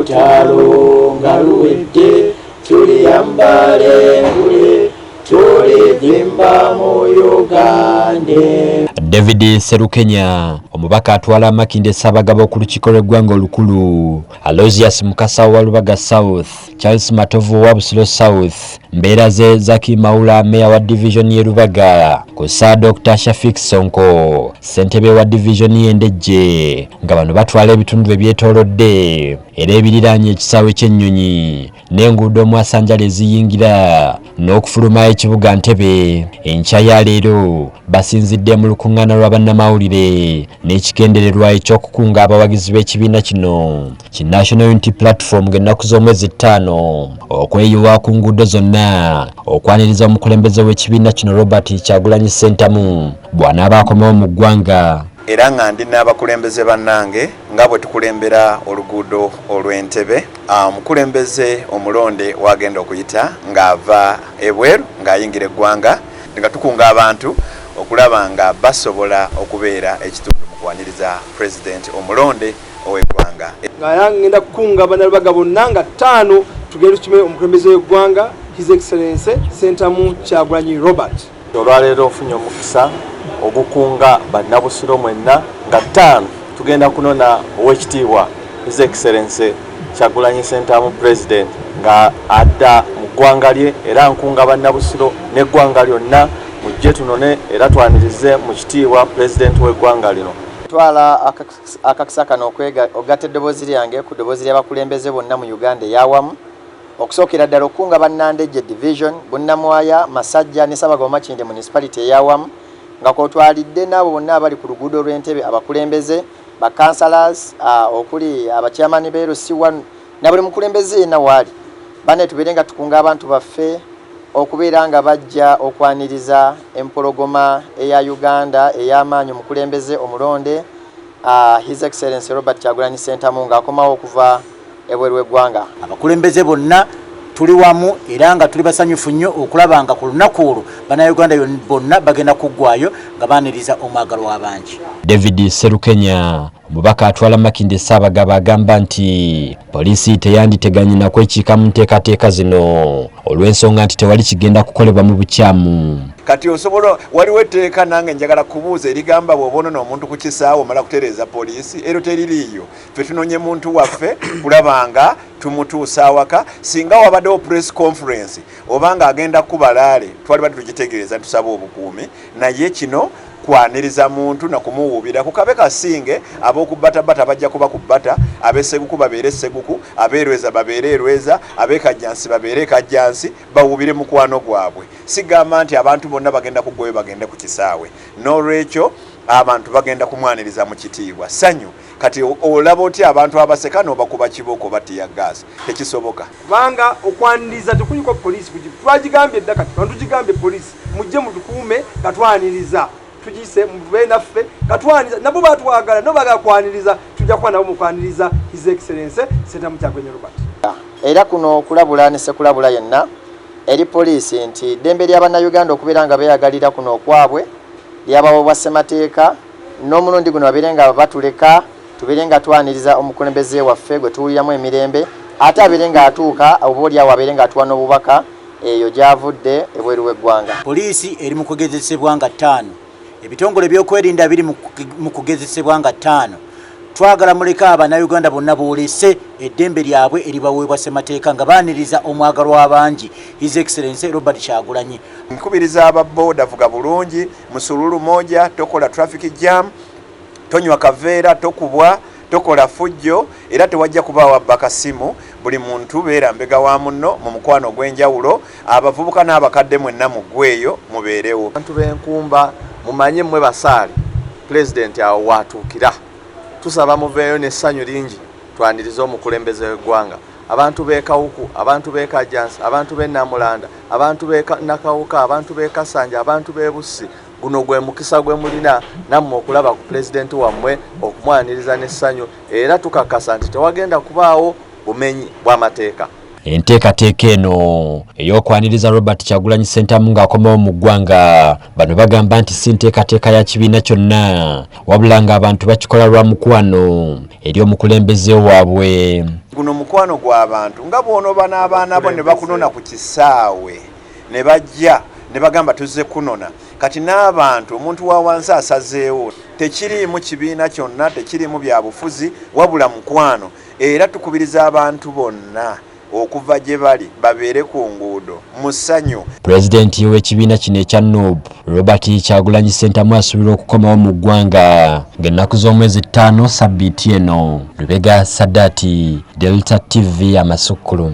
olutalo nga luwedde tuliyambale ngule tulivimba mu Uganda. David Serukenya omubaka atwala Makinde Sabagabo ku lukiiko lw'eggwanga olukulu, Aloysius Mukasa wa Lubaga South, Charles Matovu wa Busiro South, mbeera ze Zaki Maula meya wa division ye Lubaga, kusa Dr. Shafik Sonko ssentebe wa division ye Ndejje, nga bano batwala ebitundu ebyetoolodde era ebiriraanye ekisaawe ky'ennyonyi n'enguudo mwasanjala eziyingira n'okufuluma ekibuga Ntebe. Enkya ya leero basinzidde mu lukuŋŋaana lwa bannamawulire n'ekigendererwa eky'okukunga abawagizi b'ekibiina kino ki National Unity Platform ng'ennaku z'omwezi 5 okweyiwa ku nguudo zonna okwaniriza omukulembeze w'ekibiina kino Robert Kyagulanyi Ssentamu bw'anaaba akomewo mu ggwanga. Era nga ndi n'abakulembeze bannange nga bwe tukulembera oluguudo olw'Entebe. Omukulembeze omulonde wagenda okuyita ng'ava ebweru ng'ayingira eggwanga nga tukunga abantu okulaba nga basobola okubeera ekitundu mu kwaniriza president omulonde ow'eggwanga. Nga ngenda kukunga bannalubaga bonna nga 5 tugenda tukime omukulembeze w'eggwanga His Excellency Ssentamu Kyagulanyi Robert. Olwaleero ofunye omukisa ogukunga bannabusiro mwenna nga 5 tugenda kunona ow'ekitiibwa His Excellency Kyagulanyi Ssentamu President nga adda mu ggwanga lye era nkunga bannabusiro n'eggwanga lyonna mujje tunone era twanirize mu kitiibwa President w'eggwanga lino. Twala akakisa kano ogatta eddoboozi lyange ku ddoboozi ly'abakulembeze bonna mu Uganda eyawamu okusookera ddala okunga bannandejje division Bunnamwaya Masajja ne Sabagabo Makinde municipality eyawamu nga kwotwalidde n'abo bonna abali ku luguudo lw'Entebe abakulembeze ba councillors okuli abachairman b'eRC1 na buli mukulembeze yenna waali bane tubeere nga tukunga abantu baffe okubeera nga bajja okwaniriza empologoma eya Uganda ey'amaanyi omukulembeze omulonde His Excellency Robert Kyagulanyi Ssentamu ng'akomawo okuva ebweru w'eggwanga. Abakulembeze bonna tuli wamu era nga tuli basanyufu nnyo okulaba nga ku lunaku olwo bannayuganda bonna bagenda kuggwayo nga baaniriza omwagalo w'abangi. David Serukenya omubaka atwala Makinde Sabagabo agamba nti poliisi teyanditeganye na kwekiika mu nteekateeka zino olw'ensonga nti tewali kigenda kukolebwa mu bukyamu. Kati osobola waliwo etteeka nange njagala kubuuza erigamba bw'oboonona omuntu ku kisaawe omala kutereeza poliisi ero teririiyo. Ffe tunonye muntu waffe kulabanga tumutuusa awaka singa wabaddewo press conference obanga agenda kubalaale twali badde tugitegeereza tusaba obukuumi naye kino kwaniriza muntu na kumuwubira kukabe kasinge ab'okubbatabata bajja kuba kubbata ab'esseguku babeere esseguku abeerweza babeere erweza ab'ekajjansi babeere ekajjansi bawubire mukwano gwabwe. Sigamba nti abantu bonna bagenda kuggwayo bagende ku kisaawe n'olwekyo abantu bagenda kumwaniriza mu kitiibwa sanyu. Kati olaba otya abantu abaseka n'obakuba kiboko batiya gas tekisoboka kubanga okwaniriza tekuliko poliisi twagigambye dda kati bantu gigambye poliisi mujje mutukuume katwaniriza tujise mube naffe katwaniriza nabo batwagala no bagakwaniriza tujja kuba nabo mukwaniriza His Excellency Ssentamu Kyagulanyi Robert. Era kuno okulabula ne sekulabula yenna eri poliisi nti ddembe ly'abannayuganda okubeera nga beeyagalira kuno okwabwe lyabawo bwa ssemateeka n'omulundi guno babeere nga batuleka tubeere nga twaniriza omukulembeze waffe gwe tuwuliramu emirembe ate abeere nga atuuka oboolyawo abeere nga atuwa n'obubaka eyo gy'avudde ebweru w'eggwanga. Poliisi eri mu kugezesebwa nga 5 ebitongole by'okwerinda biri mu kugezesebwa nga 5 twagala muleka abannayuganda bonna boolese eddembe lyabwe eribaweebwa ssemateeka nga baaniriza omwagalo w'abangi His Excellency Robert Kyagulanyi. Nkubiriza ababooda vuga bulungi musululu moja tokola traffic jam tonywa kaveera tokubwa tokola fujjo era tewajja kubaawa bakasimu buli muntu beera mbega wa munno mu mukwano gw'enjawulo abavubuka n'abakadde mwenna muggweeyo mubeerewo. Abantu b'enkumba mumanye mmwe basaale President awo waatuukira tusaba muveeyo n'essanyu lingi twaniriza omukulembeze w'eggwanga. Abantu b'ekawuku abantu b'ekajjansi abantu b'e Namulanda abantu b'e Nakawuka abantu b'e Kasanja abantu b'e Bussi guno gwe mukisa gwe mulina nammwe okulaba ku President wammwe okumwaniriza n'essanyu era tukakasa nti tewagenda kubaawo bumenyi bw'amateeka. Enteekateeka eno ey'okwaniriza Robert Kyagulanyi Ssentamu ng'akomawo mu ggwanga bano bagamba nti si nteekateeka ya kibiina kyonna wabula ng'abantu bakikola lwa mukwano eri omukulembeze waabwe. Guno mukwano gw'abantu nga bw'onooba n'abaana bo ne bakunona ku kisaawe ne bajja ne bagamba tuzze kunona kati n'abantu omuntu wa wansi asazeewo tekiriimu kibiina kyonna tekiriimu bya bufuzi wabula mukwano era tukubiriza abantu bonna okuva gye bali babeere ku nguudo mu ssanyu. Pulezidenti w'ekibiina kino ekya NUB Robert Kyagulanyi Ssentamu asuubira okukomawo mu ggwanga ng'ennaku z'omwezi 5 sabbiiti eno. Lubega Sadaati, Delta TV Amasukkulu.